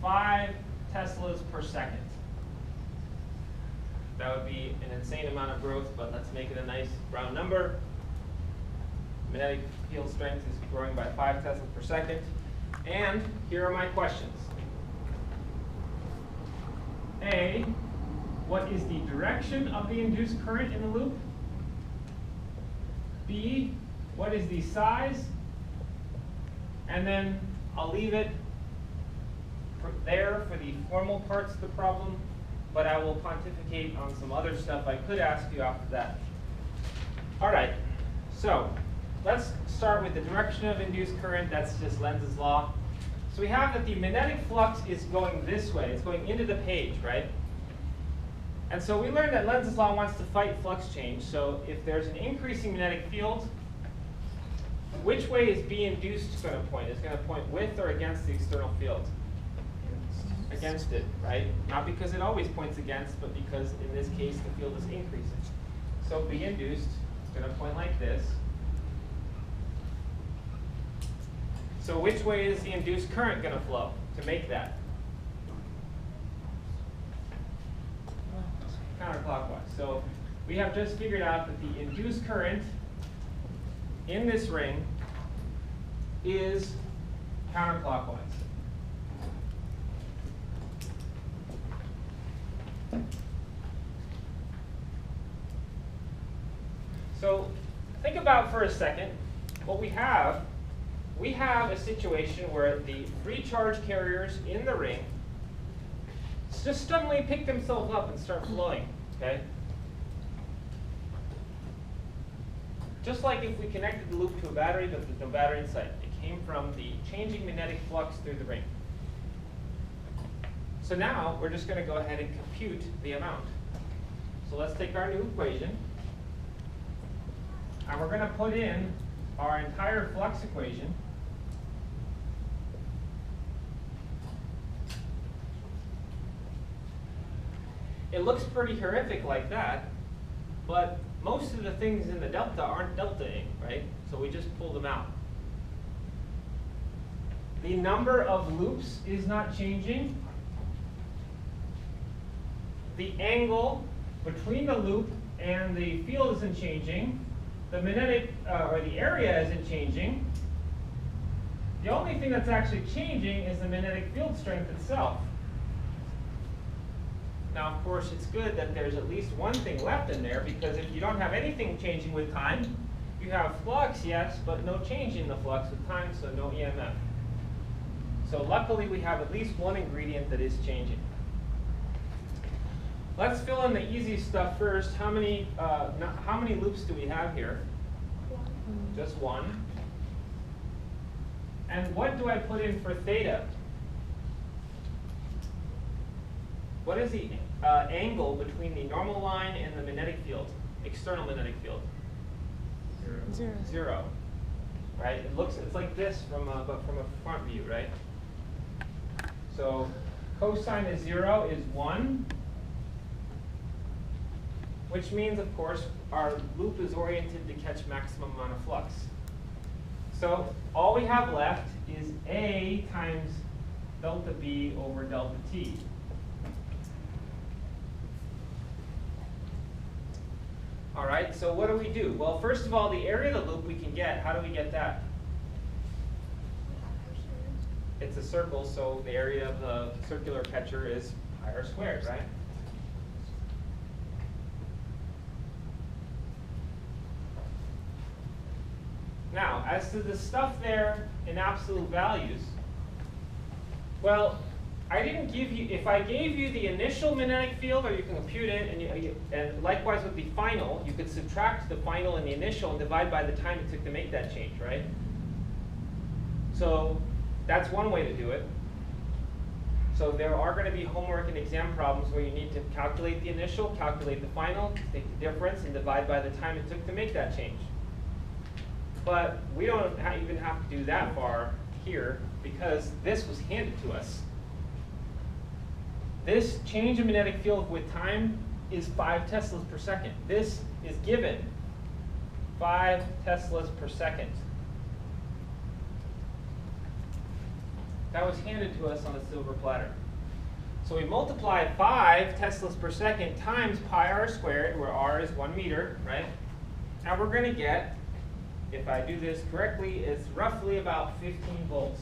5 Teslas per second. That would be an insane amount of growth, but let's make it a nice round number. Magnetic field strength is growing by 5 Teslas per second. And here are my questions. A, what is the direction of the induced current in the loop? B, what is the size? And then I'll leave it there for the formal parts of the problem, but I will pontificate on some other stuff I could ask you after that. All right, so let's start with the direction of induced current. That's just Lenz's law. So we have that the magnetic flux is going this way. It's going into the page, right? And so we learned that Lenz's law wants to fight flux change. So if there's an increasing magnetic field, which way is B induced going to point? It's going to point with or against the external field? Against it, right? Not because it always points against, but because in this case the field is increasing. So B induced is going to point like this. So which way is the induced current going to flow to make that? Counterclockwise. So we have just figured out that the induced current in this ring is counterclockwise. So think about for a second what we have. We have a situation where the free charge carriers in the ring just suddenly pick themselves up and start flowing, okay? Just like if we connected the loop to a battery, but there's no battery inside. It came from the changing magnetic flux through the ring. So now we're just going to go ahead and compute the amount. So let's take our new equation, and we're going to put in our entire flux equation. It looks pretty horrific like that, but most of the things in the delta aren't deltaing, right? So we just pull them out. The number of loops is not changing. The angle between the loop and the field isn't changing. The magnetic, or the area isn't changing. The only thing that's actually changing is the magnetic field strength itself. Now, of course, it's good that there's at least one thing left in there, because if you don't have anything changing with time, you have flux, yes, but no change in the flux with time, so no EMF. So luckily, we have at least one ingredient that is changing. Let's fill in the easy stuff first. How many loops do we have here? One. Just one. And what do I put in for theta? What is the angle between the normal line and the magnetic field, external magnetic field? Zero. Zero. Right? It's like this but from a front view, right? So cosine of 0 is 1, which means, of course, our loop is oriented to catch maximum amount of flux. So all we have left is A times delta B over delta T. All right, so what do we do? Well, first of all, the area of the loop we can get. How do we get that? It's a circle, so the area of the circular catcher is pi r squared, right? Now, as to the stuff there in absolute values, well, I didn't give you, if I gave you the initial magnetic field, or you can compute it, and likewise with the final, you could subtract the final and the initial and divide by the time it took to make that change, right? So that's one way to do it. So there are going to be homework and exam problems where you need to calculate the initial, calculate the final, take the difference, and divide by the time it took to make that change. But we don't even have to do that far here, because this was handed to us. This change in magnetic field with time is 5 Teslas per second. This is given 5 Teslas per second. That was handed to us on a silver platter. So we multiply 5 Teslas per second times pi r squared, where r is 1 meter, right? And we're going to get, if I do this correctly, it's roughly about 15 volts.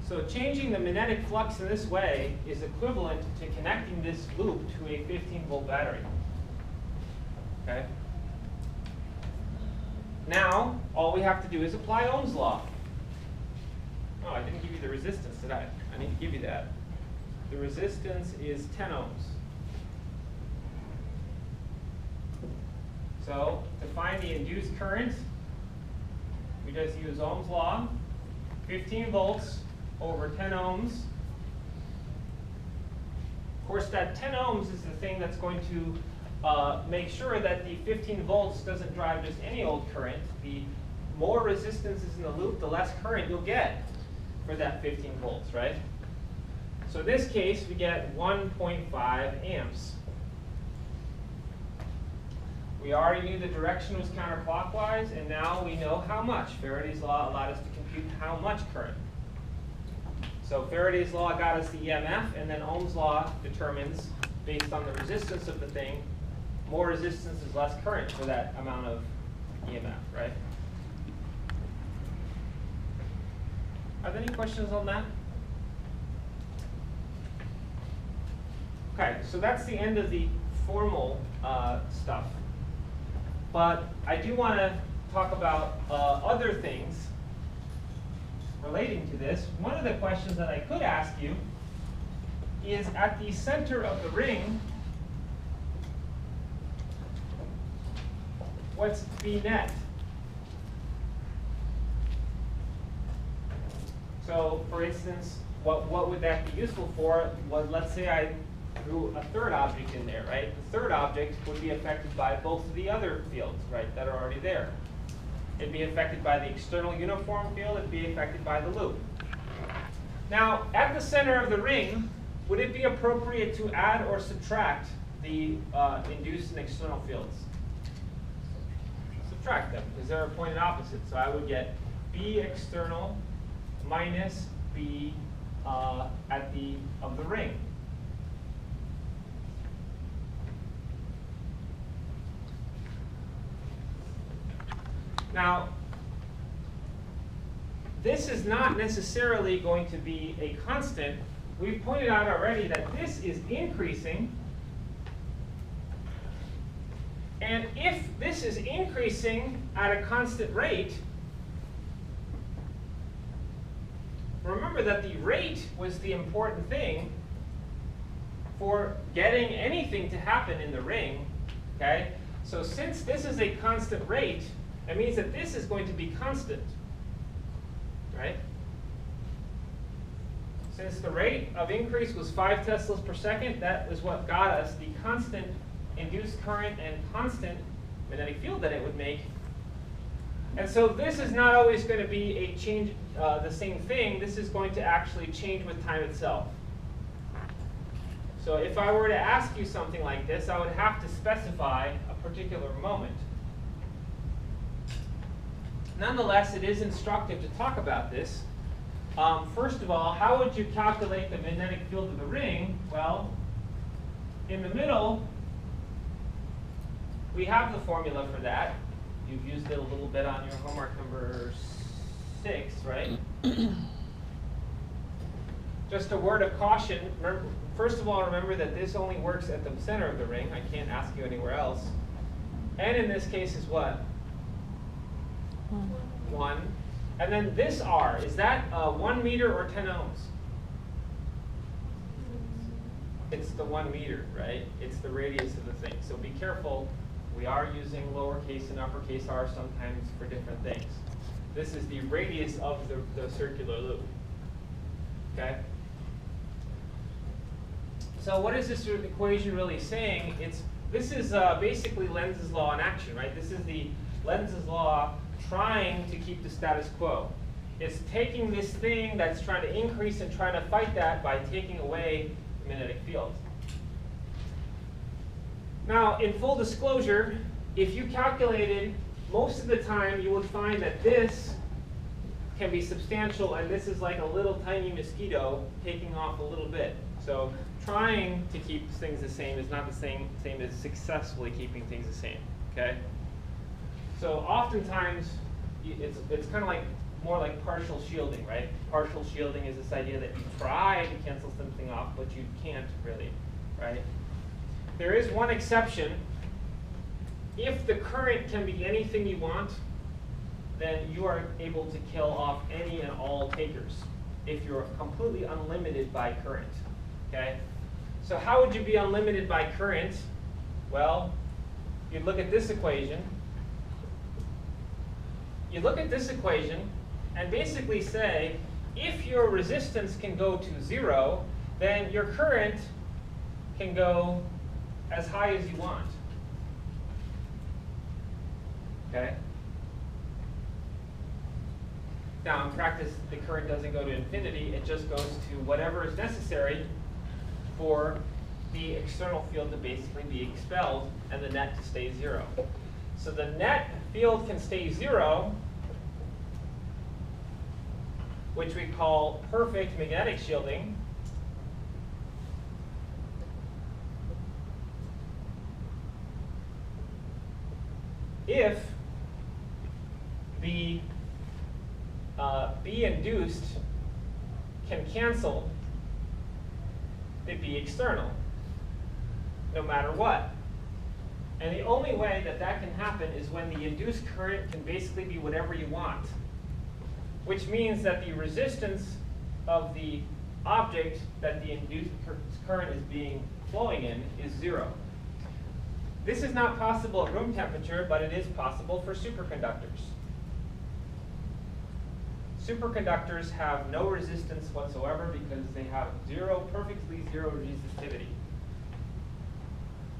So changing the magnetic flux in this way is equivalent to connecting this loop to a 15-volt battery. Okay? Now, all we have to do is apply Ohm's law. Oh, I didn't give you the resistance, did I? I need to give you that. The resistance is 10 ohms. So, to find the induced current, we just use Ohm's law. 15 volts over 10 ohms. Of course, that 10 ohms is the thing that's going to make sure that the 15 volts doesn't drive just any old current. The more resistance is in the loop, the less current you'll get for that 15 volts, right? So in this case, we get 1.5 amps. We already knew the direction was counterclockwise, and now we know how much. Faraday's law allowed us to compute how much current. So Faraday's law got us the EMF, and then Ohm's law determines, based on the resistance of the thing, more resistance is less current for that amount of EMF, right? Are there any questions on that? Okay, so that's the end of the formal stuff. But I do want to talk about other things relating to this. One of the questions that I could ask you is, at the center of the ring, what's B net? So, for instance, what would that be useful for? Well, let's say I threw a third object in there, right? The third object would be affected by both of the other fields, right, that are already there. It'd be affected by the external uniform field. It'd be affected by the loop. Now, at the center of the ring, would it be appropriate to add or subtract the induced and external fields? Subtract them, because they're pointed opposite. So I would get B external minus B at the of the ring. Now, this is not necessarily going to be a constant. We've pointed out already that this is increasing. And if this is increasing at a constant rate, remember that the rate was the important thing for getting anything to happen in the ring. Okay? So since this is a constant rate, it means that this is going to be constant, right? Since the rate of increase was 5 Teslas per second, that is what got us the constant induced current and constant magnetic field that it would make. And so this is not always going to be a change, the same thing. This is going to actually change with time itself. So if I were to ask you something like this, I would have to specify a particular moment. Nonetheless, it is instructive to talk about this. First of all, how would you calculate the magnetic field of the ring? Well, in the middle, we have the formula for that. You've used it a little bit on your homework number 6, right? Just a word of caution. First of all, remember that this only works at the center of the ring. I can't ask you anywhere else. And in this case is what? 1. And then this R, is that 1 meter or 10 ohms? It's the 1 meter, right? It's the radius of the thing. So be careful. We are using lowercase and uppercase r sometimes for different things. This is the radius of the circular loop. Okay? So what is this equation really saying? This is basically Lenz's law in action, right? This is the Lenz's law trying to keep the status quo. It's taking this thing that's trying to increase and trying to fight that by taking away the magnetic field. Now, in full disclosure, if you calculated, most of the time you would find that this can be substantial, and this is like a little tiny mosquito taking off a little bit. So trying to keep things the same is not the same as successfully keeping things the same, okay? So oftentimes, it's kind of like more like partial shielding, right? Partial shielding is this idea that you try to cancel something off, but you can't really, right? There is one exception. If the current can be anything you want, then you are able to kill off any and all takers if you're completely unlimited by current, okay? So how would you be unlimited by current? Well, you'd look at this equation. You look at this equation and basically say, if your resistance can go to 0, then your current can go as high as you want, okay? Now, in practice, the current doesn't go to infinity. It just goes to whatever is necessary for the external field to basically be expelled and the net to stay 0. So the net field can stay 0, which we call perfect magnetic shielding. If the B induced can cancel the B external, no matter what. And the only way that that can happen is when the induced current can basically be whatever you want, which means that the resistance of the object that the induced current is being flowing in is 0. This is not possible at room temperature, but it is possible for superconductors. Superconductors have no resistance whatsoever because they have perfectly zero resistivity.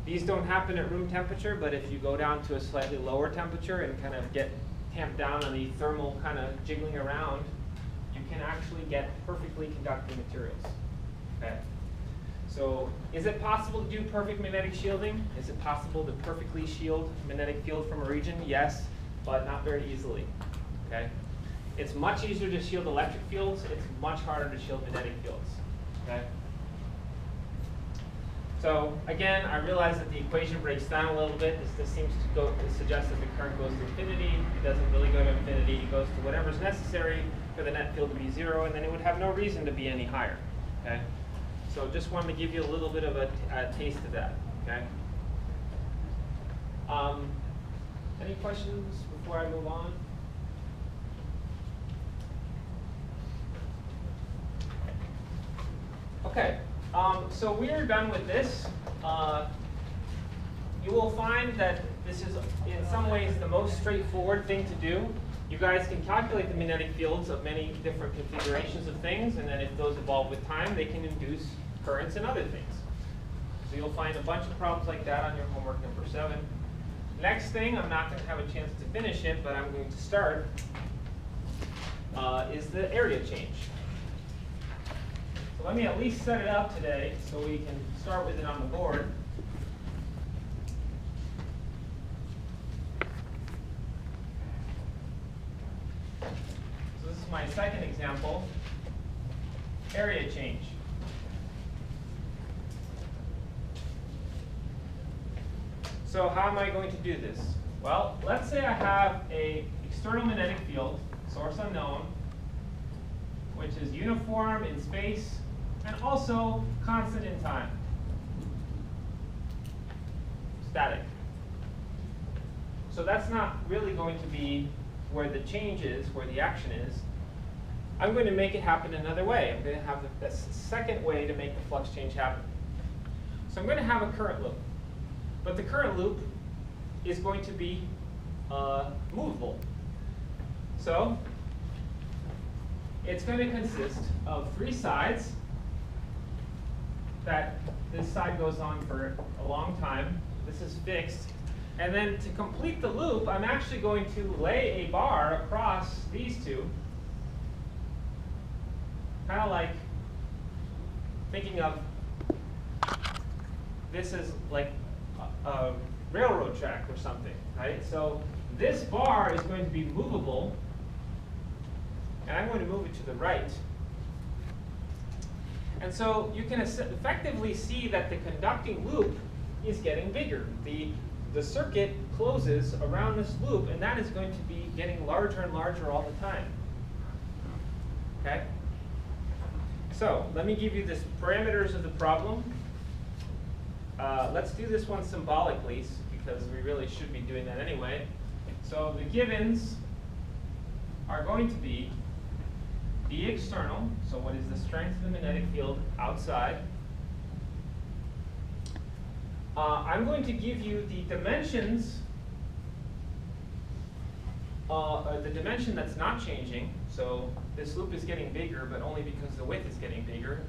These don't happen at room temperature, but if you go down to a slightly lower temperature and kind of get tamped down on the thermal kind of jiggling around, you can actually get perfectly conducting materials. Okay. So is it possible to do perfect magnetic shielding? Is it possible to perfectly shield magnetic field from a region? Yes, but not very easily. Okay. It's much easier to shield electric fields. It's much harder to shield magnetic fields. Okay. So again, I realize that the equation breaks down a little bit. This seems to suggest that the current goes to infinity. It doesn't really go to infinity. It goes to whatever's necessary for the net field to be 0, and then it would have no reason to be any higher. Okay. So just wanted to give you a little bit of a taste of that. Okay. Any questions before I move on? Okay, so we're done with this. You will find that this is, in some ways, the most straightforward thing to do. You guys can calculate the magnetic fields of many different configurations of things, and then if those evolve with time, they can induce currents and other things. So you'll find a bunch of problems like that on your homework number 7. Next thing, I'm not going to have a chance to finish it, but I'm going to start, is the area change. So let me at least set it up today so we can start with it on the board. So this is my second example, area change. So how am I going to do this? Well, let's say I have an external magnetic field, source unknown, which is uniform in space and also constant in time. Static. So that's not really going to be where the change is, where the action is. I'm going to make it happen another way. I'm going to have the second way to make the flux change happen. So I'm going to have a current loop. But the current loop is going to be movable. So it's going to consist of 3 sides. That this side goes on for a long time. This is fixed. And then to complete the loop, I'm actually going to lay a bar across these two. Kind of like thinking of this as like a railroad track or something, right? So this bar is going to be movable, and I'm going to move it to the right. And so you can effectively see that the conducting loop is getting bigger. The circuit closes around this loop, and that is going to be getting larger and larger all the time. Okay? So let me give you the parameters of the problem. Let's do this one symbolically, because we really should be doing that anyway. So the givens are going to be B external, so what is the strength of the magnetic field outside. I'm going to give you the dimensions, the dimension that's not changing. So this loop is getting bigger, but only because the width is getting bigger.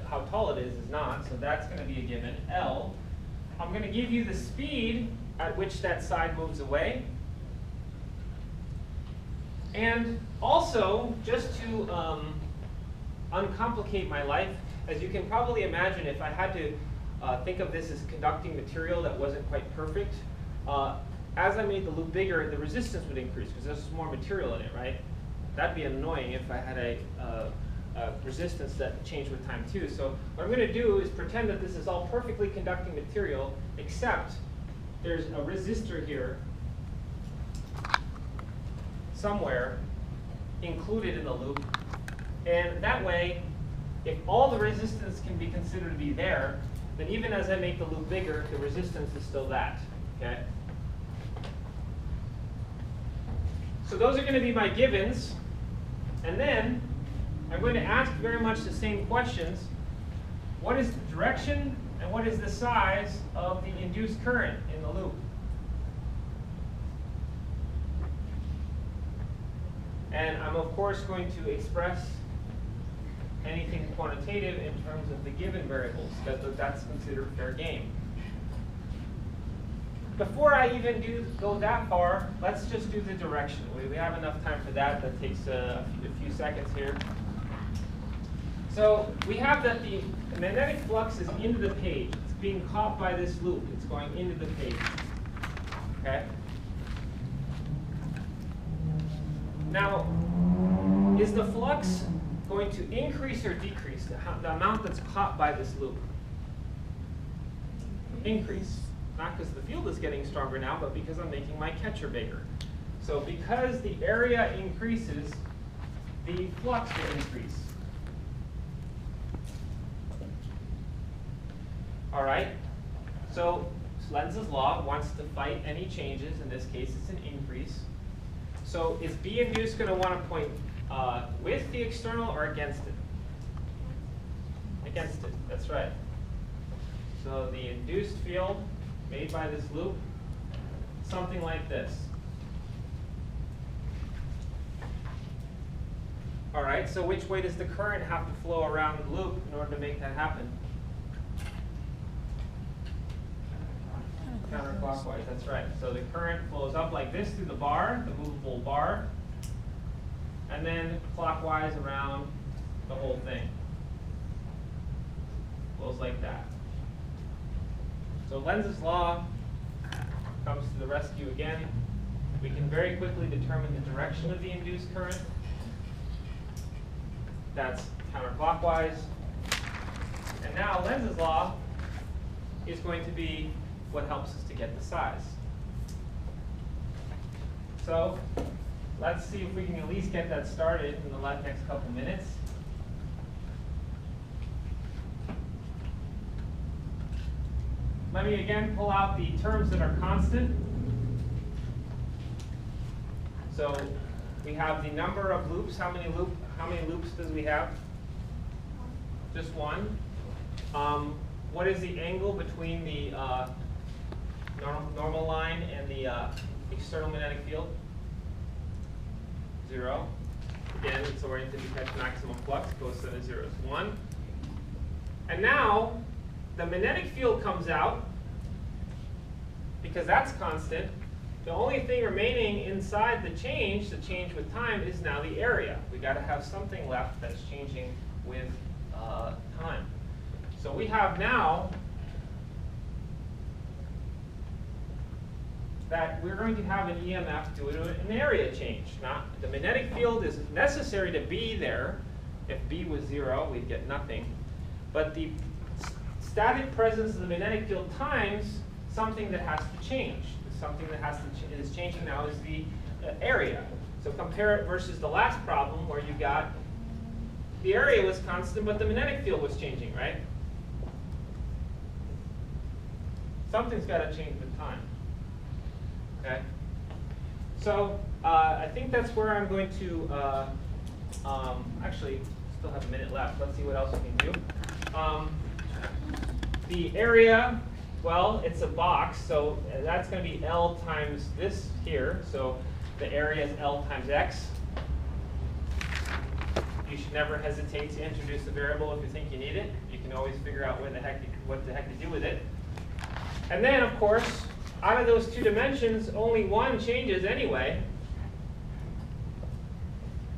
How tall it is not, so that's going to be a given. L. I'm going to give you the speed at which that side moves away. And also, just to uncomplicate my life, as you can probably imagine, if I had to think of this as conducting material that wasn't quite perfect, as I made the loop bigger, the resistance would increase because there's more material in it, right? That'd be annoying if I had a resistance that changed with time too. So what I'm going to do is pretend that this is all perfectly conducting material, except there's a resistor here somewhere included in the loop. And that way, if all the resistance can be considered to be there, then even as I make the loop bigger, the resistance is still that. Okay? So those are going to be my givens. And then I'm going to ask very much the same questions. What is the direction and what is the size of the induced current in the loop? And I'm, of course, going to express anything quantitative in terms of the given variables. That's considered fair game. Before I even go that far, let's just do the direction. We have enough time for that. That takes a few seconds here. So we have that the magnetic flux is into the page. It's being caught by this loop. It's going into the page. Okay? Now, is the flux going to increase or decrease the amount that's caught by this loop? Increase. Not because the field is getting stronger now, but because I'm making my catcher bigger. So because the area increases, the flux will increase. All right? So Lenz's law wants to fight any changes. In this case, it's an increase. So is B induced going to want to point with the external or against it? Against it, that's right. So the induced field made by this loop, something like this. All right, so which way does the current have to flow around the loop in order to make that happen? Counterclockwise, that's right. So the current flows up like this through the bar, the movable bar, and then clockwise around the whole thing. Flows like that. So Lenz's law comes to the rescue again. We can very quickly determine the direction of the induced current. That's counterclockwise. And now Lenz's law is going to be what helps us to get the size. So let's see if we can at least get that started in the next couple minutes. Let me again pull out the terms that are constant. So we have the number of loops. How many loops does we have? Just one. What is the angle between the normal line and the external magnetic field? 0. Again, it's oriented to catch maximum flux. Cosine of 0 is 1. And now the magnetic field comes out because that's constant. The only thing remaining inside the change with time, is now the area. We got to have something left that's changing with time. So we have now that we're going to have an EMF due to an area change. Not the magnetic field is necessary to be there. If B was 0, we'd get nothing. But the static presence of the magnetic field times something that has to change. Something that is changing now is the area. So compare it versus the last problem where you got the area was constant, but the magnetic field was changing, right? Something's got to change with time. Okay. So I think that's where I'm going to actually still have a minute left. Let's see what else we can do. The area, well, it's a box, so that's going to be L times this here. So the area is L times X. You should never hesitate to introduce a variable if you think you need it. You can always figure out what the heck to do with it. And then, of course, out of those two dimensions, only one changes anyway.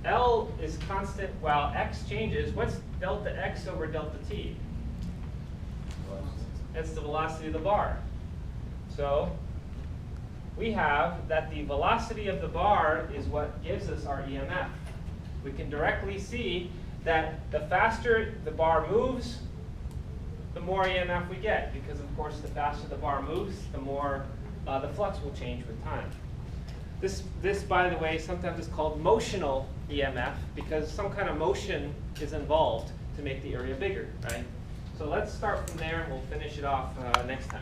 L is constant while X changes. What's delta X over delta T? That's the velocity of the bar. So we have that the velocity of the bar is what gives us our EMF. We can directly see that the faster the bar moves, the more EMF we get, because of course the faster the bar moves, the more the flux will change with time. This, by the way, sometimes is called motional EMF because some kind of motion is involved to make the area bigger, right? So let's start from there and we'll finish it off next time.